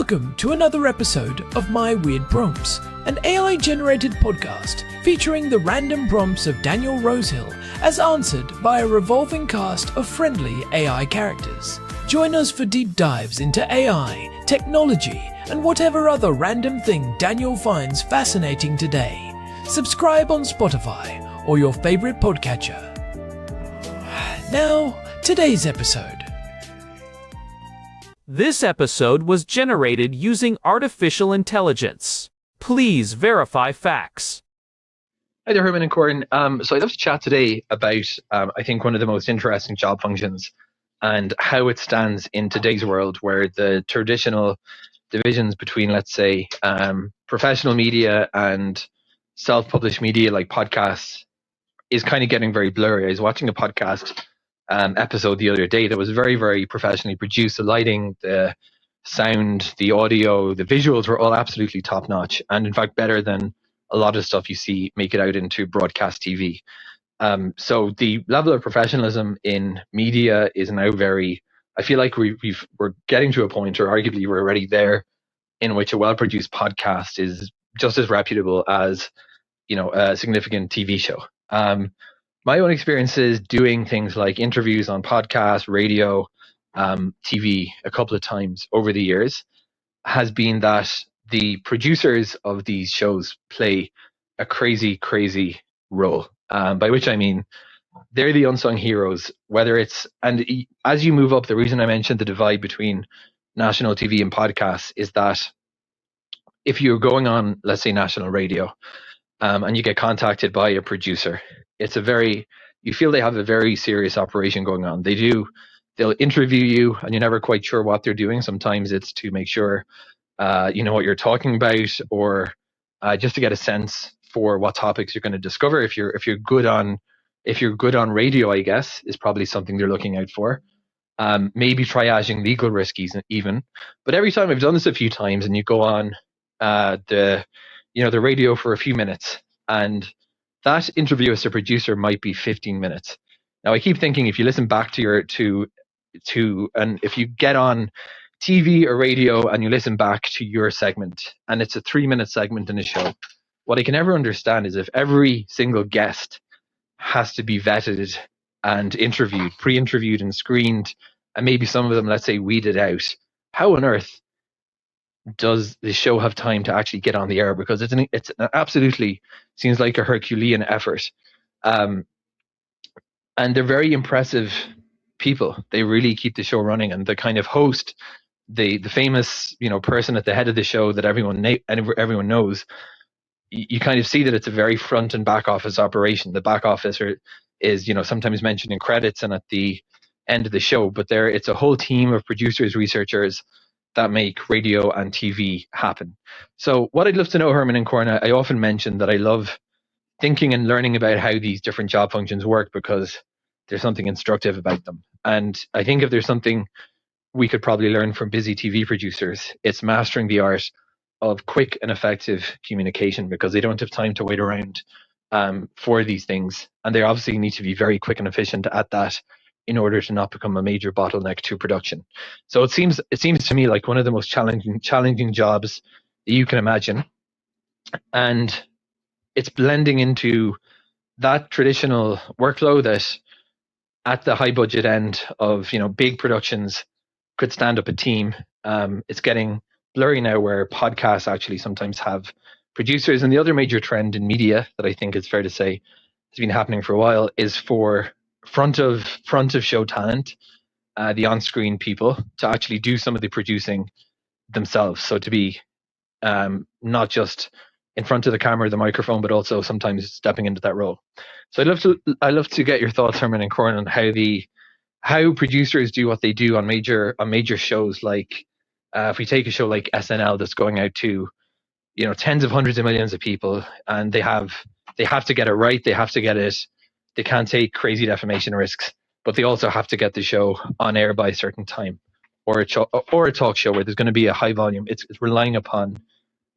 Welcome to another episode of My Weird Prompts, an AI-generated podcast featuring the random prompts of Daniel Rosehill as answered by a revolving cast of friendly AI characters. Join us for deep dives into AI, technology, and whatever other random thing Daniel finds fascinating today. Subscribe on Spotify or your favorite podcatcher. Now, today's episode. This episode was generated using artificial intelligence. Please verify facts. Hi there, Herman and Corin. So I'd love to chat today about, I think, one of the most interesting job functions and how it stands in today's world where the traditional divisions between, let's say, professional media and self-published media like podcasts is kind of getting very blurry. I was watching a podcast episode the other day that was very, very professionally produced. The lighting, the sound, the audio, the visuals were all absolutely top notch, and in fact better than a lot of stuff you see make it out into broadcast TV. So the level of professionalism in media is now very, I feel like we're getting to a point, or arguably we're already there, in which a well-produced podcast is just as reputable as, you know, a significant TV show. My own experiences doing things like interviews on podcasts, radio, TV a couple of times over the years has been that the producers of these shows play a crazy, crazy role. By which I mean they're the unsung heroes, whether it's, and as you move up, the reason I mentioned the divide between national TV and podcasts is that if you're going on, let's say, national radio, and you get contacted by a producer, it's you feel they have a very serious operation going on. They'll interview you and you're never quite sure what they're doing. Sometimes it's to make sure you know what you're talking about, or just to get a sense for what topics you're going to discover. If you're good on radio, I guess, is probably something they're looking out for. Maybe triaging legal risk even. But every time I've done this a few times, and you go on the radio for a few minutes, and that interview as a producer might be 15 minutes. Now I keep thinking, if you listen back and if you get on TV or radio and you listen back to your segment and it's a 3-minute segment in a show, what I can never understand is if every single guest has to be vetted and interviewed, pre-interviewed and screened, and maybe some of them, let's say, weeded out, how on earth does the show have time to actually get on the air? Because it's absolutely seems like a Herculean effort. And they're very impressive people. They really keep the show running, and the kind of host, the famous, person at the head of the show that everyone knows, you kind of see that it's a very front and back office operation. The back office is sometimes mentioned in credits and at the end of the show, but it's a whole team of producers, researchers that make radio and TV happen. So what I'd love to know, Herman and Corin, I often mention that I love thinking and learning about how these different job functions work because there's something instructive about them. And I think if there's something we could probably learn from busy TV producers, it's mastering the art of quick and effective communication, because they don't have time to wait around for these things. And they obviously need to be very quick and efficient at that in order to not become a major bottleneck to production. So it seems to me like one of the most challenging jobs that you can imagine. And it's blending into that traditional workflow that at the high budget end of big productions could stand up a team. It's getting blurry now where podcasts actually sometimes have producers. And the other major trend in media that I think it's fair to say has been happening for a while is for front of show talent, the on-screen people, to actually do some of the producing themselves. So to be not just in front of the camera, the microphone, but also sometimes stepping into that role. So I'd love to get your thoughts, Herman and Corin, on how producers do what they do on major shows. Like if we take a show like SNL that's going out to tens of hundreds of millions of people, and they have to get it right. They have to get it. They can't take crazy defamation risks, but they also have to get the show on air by a certain time, or a talk show where there's going to be a high volume. It's relying upon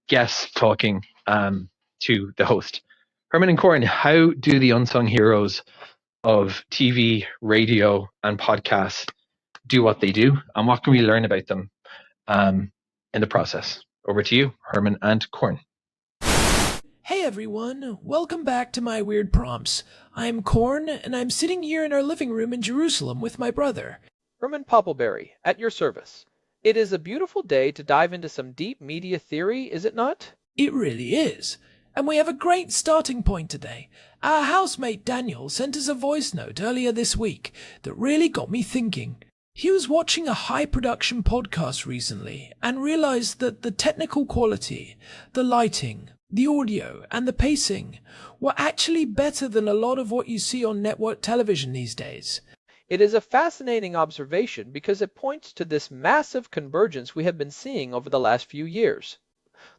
guests talking to the host. Herman and Corin, how do the unsung heroes of TV, radio, and podcasts do what they do, and what can we learn about them in the process. Over to you, Herman and Corn. Hey everyone, welcome back to my weird prompts. I'm Korn, and I'm sitting here in our living room in Jerusalem with my brother. Herman Poppleberry, at your service. It is a beautiful day to dive into some deep media theory, is it not? It really is. And we have a great starting point today. Our housemate Daniel sent us a voice note earlier this week that really got me thinking. He was watching a high-production podcast recently and realized that the technical quality, the lighting, the audio, and the pacing were actually better than a lot of what you see on network television these days. It is a fascinating observation because it points to this massive convergence we have been seeing over the last few years.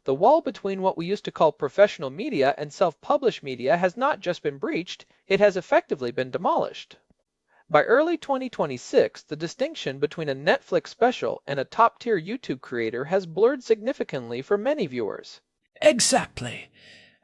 The wall between what we used to call professional media and self-published media has not just been breached, it has effectively been demolished. By early 2026, the distinction between a Netflix special and a top-tier YouTube creator has blurred significantly for many viewers. Exactly.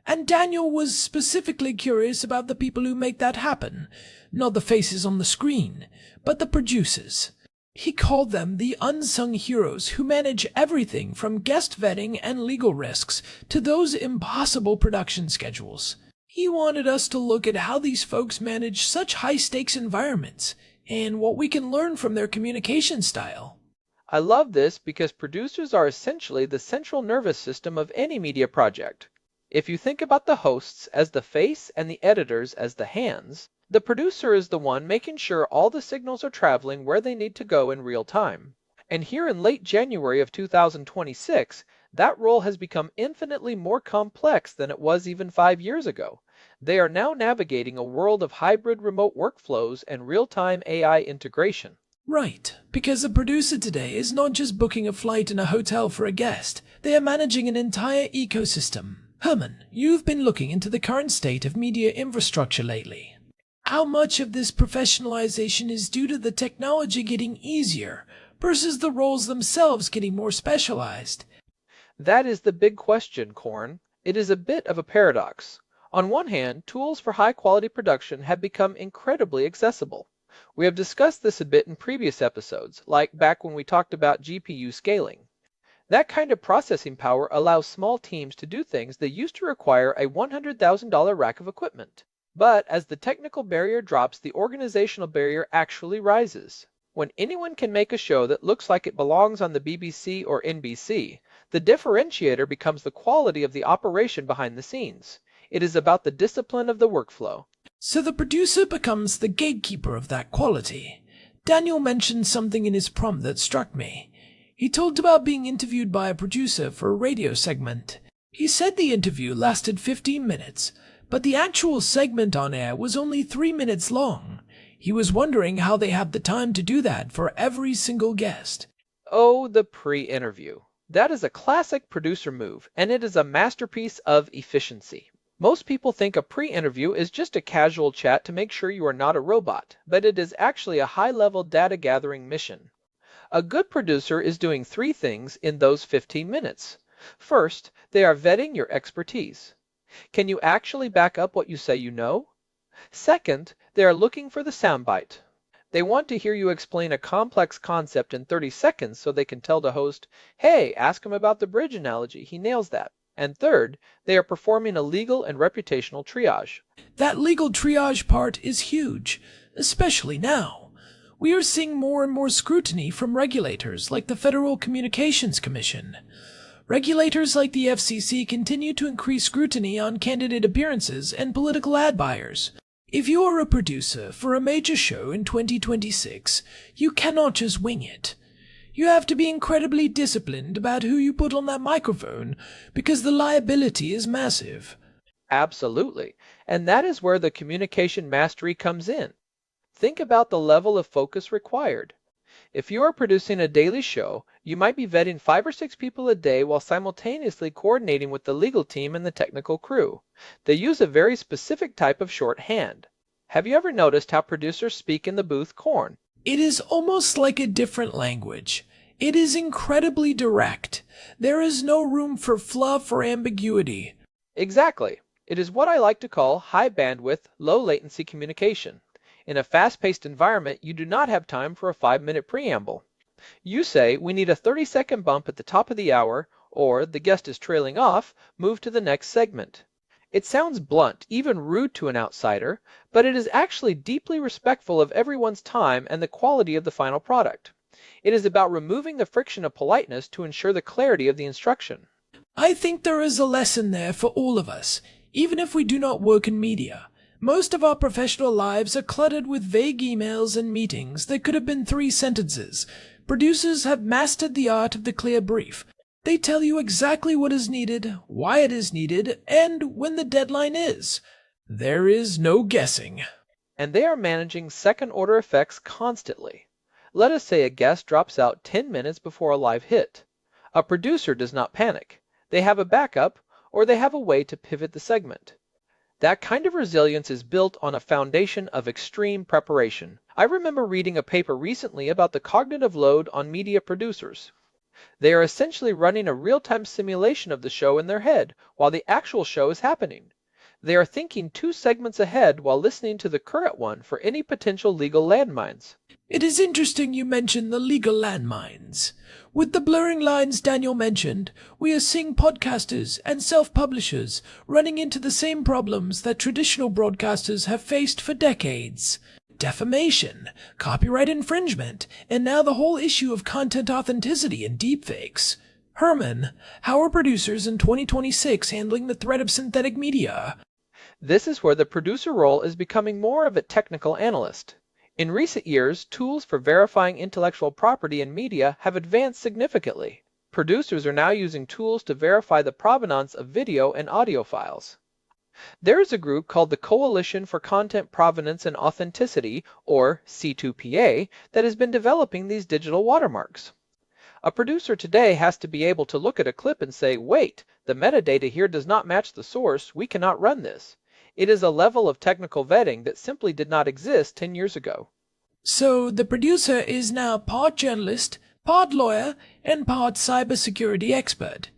And Daniel was specifically curious about the people who make that happen. Not the faces on the screen, but the producers. He called them the unsung heroes who manage everything from guest vetting and legal risks to those impossible production schedules. He wanted us to look at how these folks manage such high-stakes environments and what we can learn from their communication style. I love this because producers are essentially the central nervous system of any media project. If you think about the hosts as the face and the editors as the hands, the producer is the one making sure all the signals are traveling where they need to go in real time. And here in late January of 2026, that role has become infinitely more complex than it was even 5 years ago. They are now navigating a world of hybrid remote workflows and real-time AI integration. Right, because a producer today is not just booking a flight in a hotel for a guest, they are managing an entire ecosystem. Herman, you've been looking into the current state of media infrastructure lately. How much of this professionalization is due to the technology getting easier versus the roles themselves getting more specialized? That is the big question, Korn. It is a bit of a paradox. On one hand, tools for high-quality production have become incredibly accessible. We have discussed this a bit in previous episodes, like back when we talked about GPU scaling. That kind of processing power allows small teams to do things that used to require a $100,000 rack of equipment. But as the technical barrier drops, the organizational barrier actually rises. When anyone can make a show that looks like it belongs on the BBC or NBC, the differentiator becomes the quality of the operation behind the scenes. It is about the discipline of the workflow. So the producer becomes the gatekeeper of that quality. Daniel mentioned something in his prompt that struck me. He talked about being interviewed by a producer for a radio segment. He said the interview lasted 15 minutes, but the actual segment on air was only 3 minutes long. He was wondering how they had the time to do that for every single guest. Oh, the pre-interview. That is a classic producer move, and it is a masterpiece of efficiency. Most people think a pre-interview is just a casual chat to make sure you are not a robot, but it is actually a high-level data gathering mission. A good producer is doing 3 things in those 15 minutes. First, they are vetting your expertise. Can you actually back up what you say you know? Second, they are looking for the soundbite. They want to hear you explain a complex concept in 30 seconds so they can tell the host, hey, ask him about the bridge analogy, he nails that. And third, they are performing a legal and reputational triage. That legal triage part is huge, especially now. We are seeing more and more scrutiny from regulators like the Federal Communications Commission. Regulators like the FCC continue to increase scrutiny on candidate appearances and political ad buyers. If you are a producer for a major show in 2026, you cannot just wing it. You have to be incredibly disciplined about who you put on that microphone because the liability is massive. Absolutely. And that is where the communication mastery comes in. Think about the level of focus required. If you are producing a daily show, you might be vetting 5 or 6 people a day while simultaneously coordinating with the legal team and the technical crew. They use a very specific type of shorthand. Have you ever noticed how producers speak in the booth, Korn? It is almost like a different language. It is incredibly direct. There is no room for fluff or ambiguity. Exactly. It is what I like to call high bandwidth, low latency communication. In a fast-paced environment, you do not have time for a 5-minute preamble. You say, we need a 30-second bump at the top of the hour, or the guest is trailing off, move to the next segment. It sounds blunt, even rude to an outsider, but it is actually deeply respectful of everyone's time and the quality of the final product. It is about removing the friction of politeness to ensure the clarity of the instruction. I think there is a lesson there for all of us, even if we do not work in media. Most of our professional lives are cluttered with vague emails and meetings that could have been 3 sentences. Producers have mastered the art of the clear brief. They tell you exactly what is needed, why it is needed, and when the deadline is. There is no guessing. And they are managing second-order effects constantly. Let us say a guest drops out 10 minutes before a live hit. A producer does not panic. They have a backup, or they have a way to pivot the segment. That kind of resilience is built on a foundation of extreme preparation. I remember reading a paper recently about the cognitive load on media producers. They are essentially running a real-time simulation of the show in their head while the actual show is happening. They are thinking 2 segments ahead while listening to the current one for any potential legal landmines. It is interesting you mention the legal landmines. With the blurring lines Daniel mentioned, we are seeing podcasters and self-publishers running into the same problems that traditional broadcasters have faced for decades. Defamation, copyright infringement, and now the whole issue of content authenticity and deepfakes. Herman, how are producers in 2026 handling the threat of synthetic media? This is where the producer role is becoming more of a technical analyst. In recent years, tools for verifying intellectual property in media have advanced significantly. Producers are now using tools to verify the provenance of video and audio files. There is a group called the Coalition for Content Provenance and Authenticity, or C2PA, that has been developing these digital watermarks. A producer today has to be able to look at a clip and say, wait, the metadata here does not match the source, we cannot run this. It is a level of technical vetting that simply did not exist 10 years ago. So the producer is now part journalist, part lawyer, and part cybersecurity expert.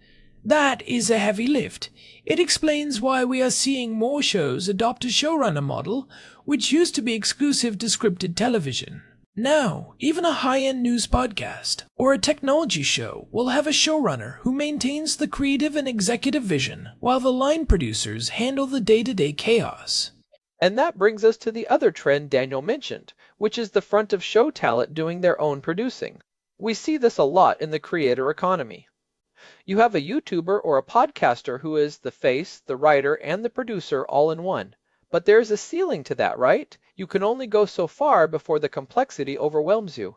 That is a heavy lift. It explains why we are seeing more shows adopt a showrunner model, which used to be exclusive to scripted television. Now, even a high-end news podcast or a technology show will have a showrunner who maintains the creative and executive vision, while the line producers handle the day-to-day chaos. And that brings us to the other trend Daniel mentioned, which is the front of show talent doing their own producing. We see this a lot in the creator economy. You have a YouTuber or a podcaster who is the face, the writer, and the producer all in one. But there's a ceiling to that, right? You can only go so far before the complexity overwhelms you.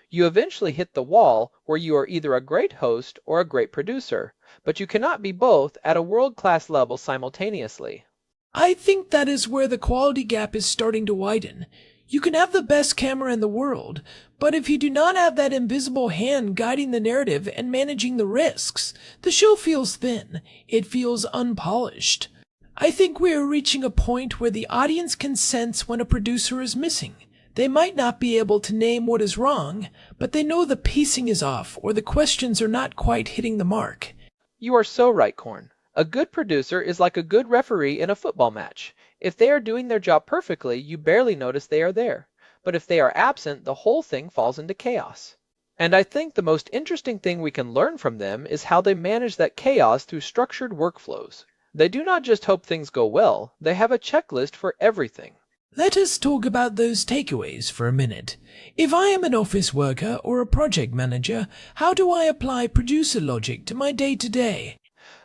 You eventually hit the wall where you are either a great host or a great producer, but you cannot be both at a world-class level simultaneously. I think that is where the quality gap is starting to widen. You can have the best camera in the world, but if you do not have that invisible hand guiding the narrative and managing the risks, the show feels thin. It feels unpolished. I think we are reaching a point where the audience can sense when a producer is missing. They might not be able to name what is wrong, but they know the pacing is off or the questions are not quite hitting the mark. You are so right, Korn. A good producer is like a good referee in a football match. If they are doing their job perfectly, you barely notice they are there. But if they are absent, the whole thing falls into chaos. And I think the most interesting thing we can learn from them is how they manage that chaos through structured workflows. They do not just hope things go well, they have a checklist for everything. Let us talk about those takeaways for a minute. If I am an office worker or a project manager, how do I apply producer logic to my day-to-day?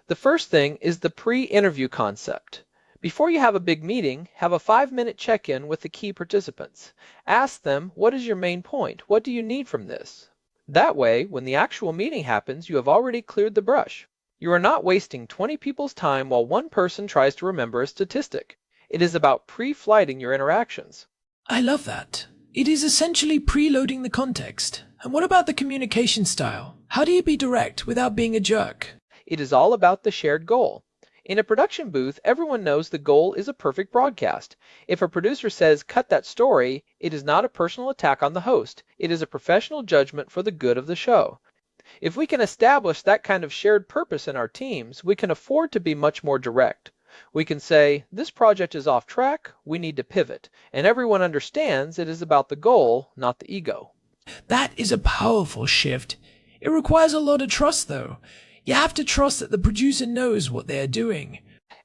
The first thing is the pre-interview concept. Before you have a big meeting, have a 5-minute check-in with the key participants. Ask them, what is your main point? What do you need from this? That way, when the actual meeting happens, you have already cleared the brush. You are not wasting 20 people's time while one person tries to remember a statistic. It is about pre-flighting your interactions. I love that. It is essentially preloading the context. And what about the communication style? How do you be direct without being a jerk? It is all about the shared goal. In a production booth, everyone knows the goal is a perfect broadcast. If a producer says, cut that story, it is not a personal attack on the host. It is a professional judgment for the good of the show. If we can establish that kind of shared purpose in our teams, we can afford to be much more direct. We can say, this project is off track, we need to pivot, and everyone understands it is about the goal, not the ego. That is a powerful shift. It requires a lot of trust, though. You have to trust that the producer knows what they are doing.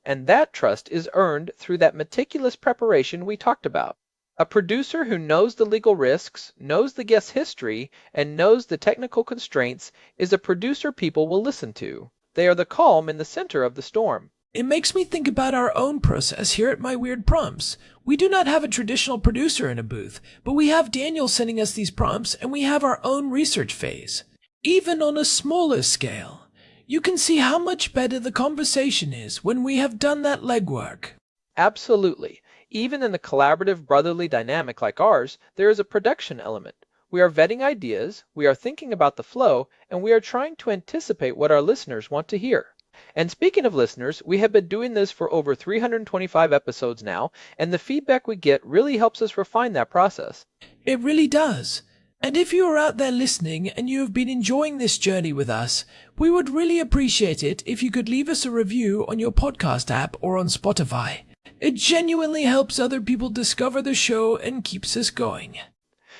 And that trust is earned through that meticulous preparation we talked about. A producer who knows the legal risks, knows the guest's history, and knows the technical constraints is a producer people will listen to. They are the calm in the center of the storm. It makes me think about our own process here at My Weird Prompts. We do not have a traditional producer in a booth, but we have Daniel sending us these prompts, and we have our own research phase. Even on a smaller scale, you can see how much better the conversation is when we have done that legwork. Absolutely. Even in a collaborative brotherly dynamic like ours, there is a production element. We are vetting ideas, we are thinking about the flow, and we are trying to anticipate what our listeners want to hear. And speaking of listeners, we have been doing this for over 325 episodes now, and the feedback we get really helps us refine that process. It really does. And if you are out there listening and you have been enjoying this journey with us, we would really appreciate it if you could leave us a review on your podcast app or on Spotify. It genuinely helps other people discover the show and keeps us going.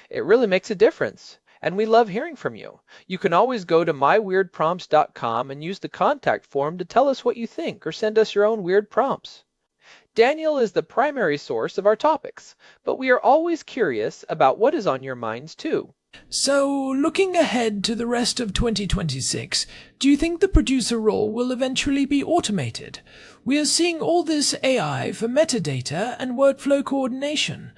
It really makes a difference. And we love hearing from you. You can always go to myweirdprompts.com and use the contact form to tell us what you think or send us your own weird prompts. Daniel is the primary source of our topics, but we are always curious about what is on your minds too. So, looking ahead to the rest of 2026, do you think the producer role will eventually be automated? We are seeing all this AI for metadata and workflow coordination.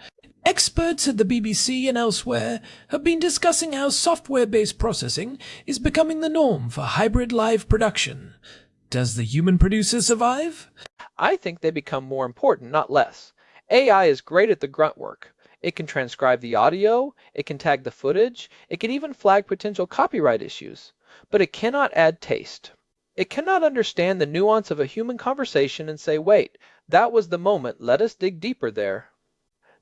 Experts at the BBC and elsewhere have been discussing how software-based processing is becoming the norm for hybrid live production. Does the human producer survive? I think they become more important, not less. AI is great at the grunt work. It can transcribe the audio, it can tag the footage, it can even flag potential copyright issues. But it cannot add taste. It cannot understand the nuance of a human conversation and say, wait, that was the moment, let us dig deeper there.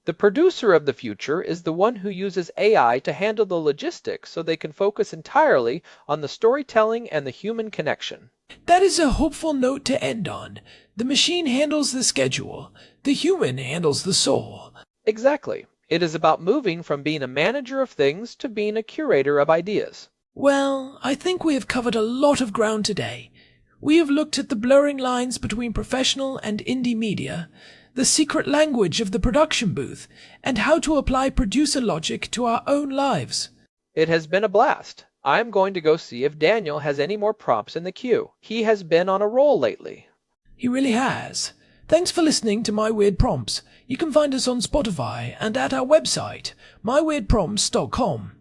The producer of the future is the one who uses AI to handle the logistics so they can focus entirely on the storytelling and the human connection. That is a hopeful note to end on. The machine handles the schedule. The human handles the soul. Exactly. It is about moving from being a manager of things to being a curator of ideas. Well, I think we have covered a lot of ground today. We have looked at the blurring lines between professional and indie media, the secret language of the production booth, and how to apply producer logic to our own lives. It has been a blast. I'm going to go see if Daniel has any more prompts in the queue. He has been on a roll lately. He really has. Thanks for listening to My Weird Prompts. You can find us on Spotify and at our website, myweirdprompts.com.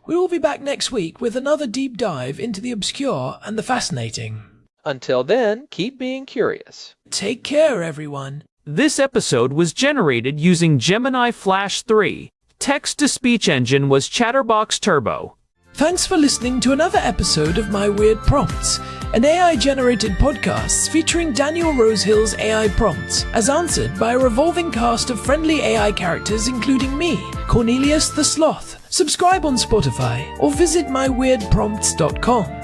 We will be back next week with another deep dive into the obscure and the fascinating. Until then, keep being curious. Take care, everyone. This episode was generated using Gemini Flash 3. Text-to-speech engine was Chatterbox Turbo. Thanks for listening to another episode of My Weird Prompts, an AI-generated podcast featuring Daniel Rosehill's AI prompts, as answered by a revolving cast of friendly AI characters including me, Cornelius the Sloth. Subscribe on Spotify or visit myweirdprompts.com.